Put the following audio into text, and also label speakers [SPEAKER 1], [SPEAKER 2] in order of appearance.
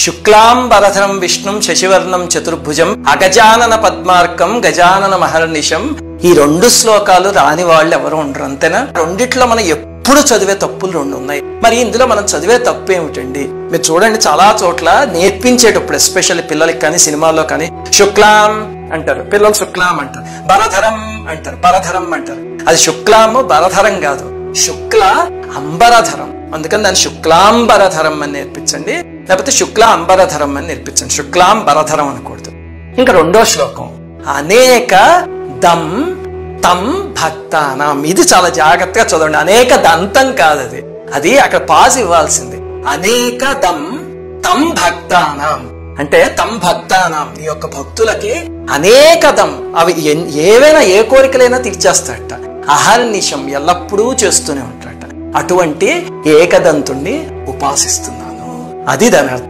[SPEAKER 1] శుక్లాంబరధరం విష్ణుం శశివర్ణం చతుర్భుజం అగజానన పద్మార్కం గజానన మహర్నిశం. ఈ 2 శ్లోకాలు రాని వాళ్ళు ఎవరు ఉండరు, అంతేనా? రెండిట్లో మనం ఎప్పుడు చదివే తప్పులు 2 ఉన్నాయి. మరి ఇందులో మనం చదివే తప్పు ఏమిటండి? మీరు చూడండి, చాలా చోట్ల నేర్పించేటప్పుడు ఎస్పెషల్లీ పిల్లలకి కానీ సినిమాల్లో కానీ శుక్లాం అంటారు, పిల్లలు శుక్లాం అంటారు, బరధరం అంటారు, బరధరం అంటారు. అది శుక్లాము బరధరం కాదు, శుక్ల అంబరధరం. అందుకని దాన్ని శుక్లాంబరధరం అని నేర్పించండి, లేకపోతే శుక్ల అంబరధరం అని నేర్పించండి. శుక్లాంబరధరం అనకూడదు. ఇంకా 2వ శ్లోకం అనేక దం తం భక్తానాం. ఇది చాలా జాగ్రత్తగా చదవండి. అనేక దంతం కాదు, అది అక్కడ పాజ్ ఇవ్వాల్సింది. అనేక దం తం భక్తానాం అంటే తం భక్తానాం, నీ యొక్క భక్తులకి అనేకదం, అవి ఏవైనా ఏ కోరికలైనా తీర్చేస్తాడట. అహర్నిశం ఎల్లప్పుడూ చేస్తూనే ఉంటాడట. అటువంటి ఏకదంతుణ్ణి ఉపాసిస్తున్నాను, అది దాని అర్థం.